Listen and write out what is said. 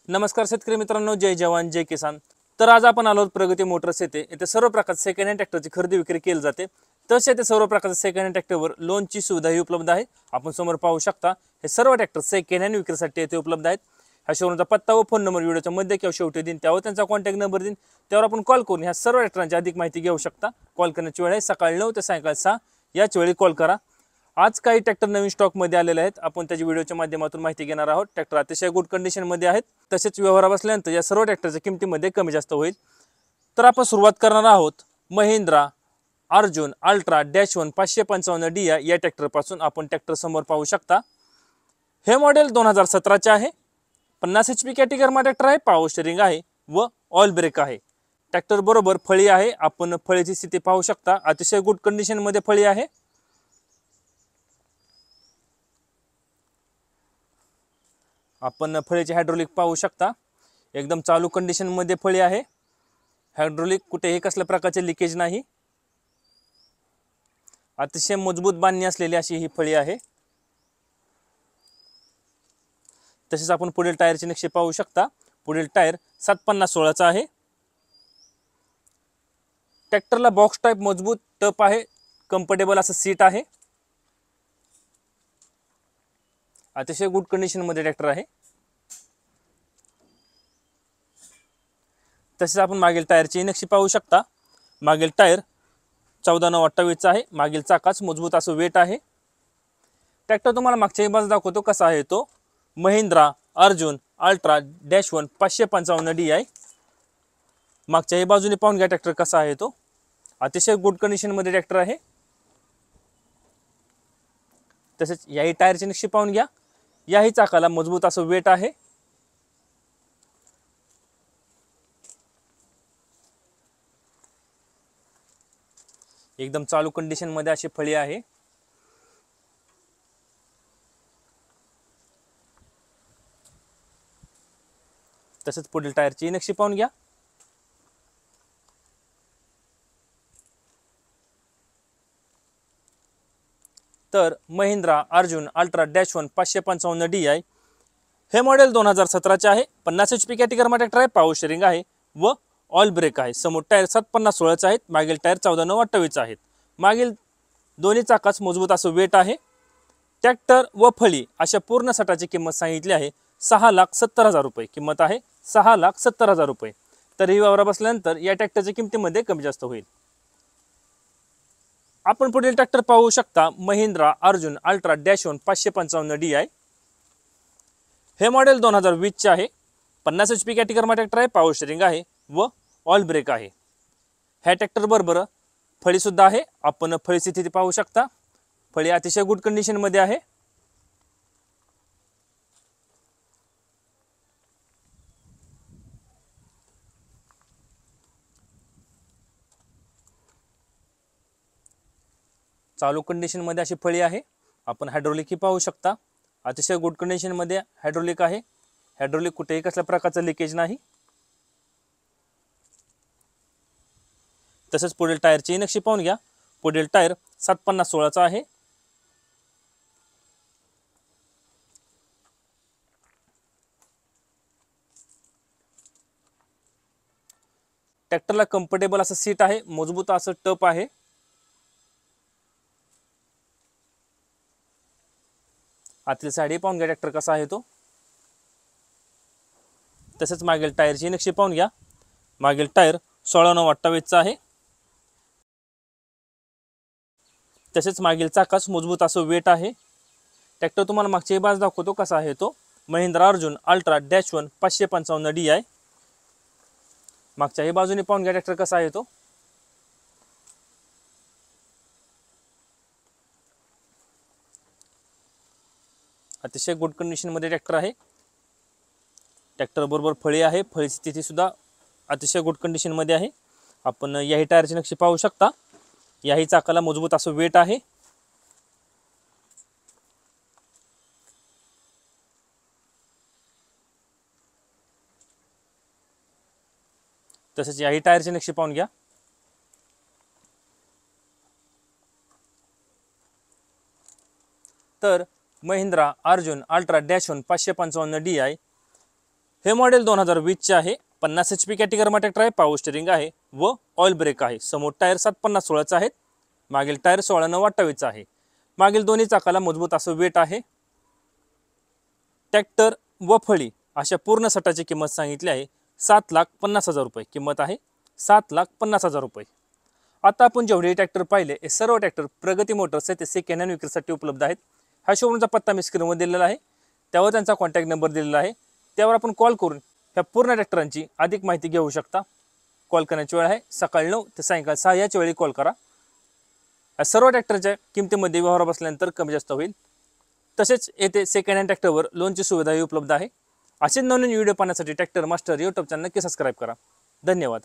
नमस्कार शेतकरी मित्रांनो, जय जवान जय किसान। तर आज आपण आलो प्रगती मोटर्स येथे सर्व प्रकारचे सेकंड हँड ट्रॅक्टरची खरेदी विक्री केली जाते। तसे येथे सर्व प्रकारचे सेकंड हँड ट्रॅक्टरवर लोनची सुविधाही उपलब्ध आहे। आपण समोर पाहू शकता हे सर्व ट्रॅक्टर सेकंड हँड विक्रीसाठी येथे उपलब्ध आहेत। ह्या शोरूमचा पत्ता व फोन नंबर व्हिडिओच्या मध्ये किंवा शेवटी देईन, त्यावर त्यांचा कॉन्टॅक्ट नंबर देईन, त्यावर आपण कॉल करून ह्या सर्व ट्रॅक्टरांची अधिक माहिती घेऊ शकता। कॉल करण्याची वेळ आहे सकाळी 9 ते सायंकाळी 6 याच वेळी कॉल करा। आज काही ट्रॅक्टर नवीन स्टॉक मध्ये आलेले आहेत, आपण त्याची व्हिडिओच्या माध्यमातून माहिती घेणार आहोत। ट्रॅक्टर अतिशय गुड कंडिशन मध्ये आहेत, तसेच व्यवहार बसल्यानंतर या सर्व ट्रॅक्टरच्या किमतीमध्ये कमी जास्त होईल। तर आपण सुरुवात करणार आहोत महिंद्रा अर्जुन अल्ट्रा -1 555 DI या ट्रॅक्टर पासून। आपण ट्रॅक्टर समोर पाहू शकता, हे मॉडेल 2017 चे आहे। 50 HP कॅटेगरी ट्रॅक्टर आहे, पॉवर स्टीअरिंग आहे व ऑइल ब्रेक आहे। ट्रॅक्टर बरोबर फळी आहे, आपण फळीची स्थिती पाहू शकता, अतिशय गुड कंडिशन मध्ये फळी आहे। आपण फळीचे हायड्रोलिक पाहू शकता, एकदम चालू कंडिशन मध्ये फळी आहे। हायड्रोलिक कुठेही कसल्या प्रकारचे लिकेज नाही, अतिशय मजबूत बांधणी असलेली अशी ही फळी आहे। तसेच आपण पुढील टायरचे नक्षे पाहू शकता, पुढील टायर 750/16 चा आहे। ट्रॅक्टरला बॉक्स टाइप मजबूत टप आहे, कम्फर्टेबल असं सीट आहे, अतिशय गुड कंडिशन मध्ये ट्रॅक्टर आहे। तसेच आपण मागील टायरची नक्षी पाहू शकता, मागील टायर 14/9/28 चा आहे। मागील चाकाच मजबूत असं वेट आहे। ट्रॅक्टर तुम्हाला मागच्या बाजूला दाखवतो कसा आहे तो। महिंद्रा अर्जुन अल्ट्रा -1 555 DI मागच्या बाजूने पाहून घ्या ट्रॅक्टर कसा आहे तो, अतिशय गुड कंडिशन मध्ये ट्रॅक्टर आहे। तसेच याही टायरची नक्षी पाहून घ्या, याही चाकाला मजबूत असं वेट आहे। एकदम चालू कंडिशन मध्ये अशी फळी आहे। तसेच पुढील टायरची नक्षी पाहून घ्या, तर महिंद्रा अर्जुन अल्ट्रा -1 555 DI हे मॉडेल 2017 चे आहे। 50 HP कॅटेगरी ट्रॅक्टर आहे, पॉवर स्टीअरिंग आहे व ऑइल ब्रेक आहे। समोर टायर 750/16 चे आहेत, मागील टायर 14/9/28 चे आहेत। मागील दोन्ही चाकाच मजबूत असं वेट आहे। ट्रॅक्टर व फळी अशा पूर्ण सटाची किंमत सांगितली आहे 6,70,000 रुपये किंमत आहे, 6,70,000 रुपये। तर ही व्यवहार बसल्यानंतर या ट्रॅक्टरच्या किमतीमध्ये कमी जास्त होईल। आपण पुढील ट्रॅक्टर पाहू शकता, महिंद्रा अर्जुन अल्ट्रा -1 555 DI हे मॉडेल 2020 चे आहे। 50 HP कॅटेगरी ट्रॅक्टर आहे, पॉवर स्टीअरिंग आहे व ऑइल ब्रेक आहे। ह्या ट्रॅक्टर बरोबर फळी सुद्धा आहे, आपण फळीची स्थिती पाहू शकता, फळी अतिशय गुड कंडिशन मध्ये आहे। चालू कंडिशन मध्ये अशी फळी आहे। आपण हायड्रोलिक ही पाहू शकता, अतिशय गुड कंडिशन मध्ये हायड्रोलिक आहे। हायड्रोलिक कुठेही कसल्या प्रकारचं लिकेज नाही। तसेच पुढील टायरची नक्षी पाहून घ्या, पुढील टायर 750/16 चा आहे। ट्रॅक्टरला कम्फर्टेबल असं सीट आहे, मजबूत असं टप आहे। आतली साईड पाहून घ्या ट्रॅक्टर कसा आहे तो। तसेच मागील टायरची नक्षी पाहून घ्या, मागील टायर 16/9/28 चा आहे। तसेच मागील चाकाच मजबूत असं वेट आहे। ट्रॅक्टर तुम्हाला मागची बाजू दाखवतो कसा आहे तो। महिंद्रा अर्जुन अल्ट्रा -1 555 DI मागच्याही बाजूने पाहून घ्या ट्रॅक्टर कसा आहे तो। अतिशय गुड कंडिशन मध्ये ट्रॅक्टर आहे। ट्रॅक्टर बरोबर फळी आहे, फळीची स्थिती सुद्धा अतिशय गुड कंडिशन मध्ये आहे। आपण याही टायरची नक्षी पाहू शकता, याही चाकाला मजबूत असं वेट आहे। तसेच याही टायरची नक्षी पाहून घ्या। तर महिंद्रा अर्जुन अल्ट्रा -1 555 DI हे मॉडेल 2020चे आहे. 50 HP कॅटेगरीमा ट्रॅक्टर आहे. पॉवर स्टेरिंग आहे व ऑइल ब्रेक आहे. समोर टायर 750/16चा आहेत. मागील टायर 16/9/28चा आहे. मागील दोन्ही चाकाला मजबूत असं वेट आहे. ट्रॅक्टर व फळी अशा पूर्ण सटाची किंमत सांगितली आहे 7,50,000 रुपये. किंमत आहे 7,50,000 रुपये. आता आपण जेवढे ट्रॅक्टर पाहिले हे सर्व ट्रॅक्टर प्रगती मोटर्स ते सेकंड हँड विक्रीसाठी उपलब्ध आहेत. हा शोरूमचा पत्ता मी स्क्रीनवर दिलेला आहे. त्यावर त्यांचा कॉन्टॅक्ट नंबर दिलेला आहे. त्यावर आपण कॉल करून ह्या पूर्ण ट्रॅक्टरांची अधिक माहिती घेऊ शकता. कॉल करण्याची वेळ आहे सकाळी 9 ते सायंकाळी 6 याच्या वेळी कॉल करा. या सर्व ट्रॅक्टरच्या किमतीमध्ये व्यवहार बसल्यानंतर कमी जास्त होईल. तसेच येथे सेकंड हँड ट्रॅक्टरवर लोनची सुविधाही उपलब्ध आहे. असे नवीन व्हिडिओ पाहण्यासाठी ट्रॅक्टर मास्टर यूट्यूब चॅनल नक्की सबस्क्राईब करा. धन्यवाद.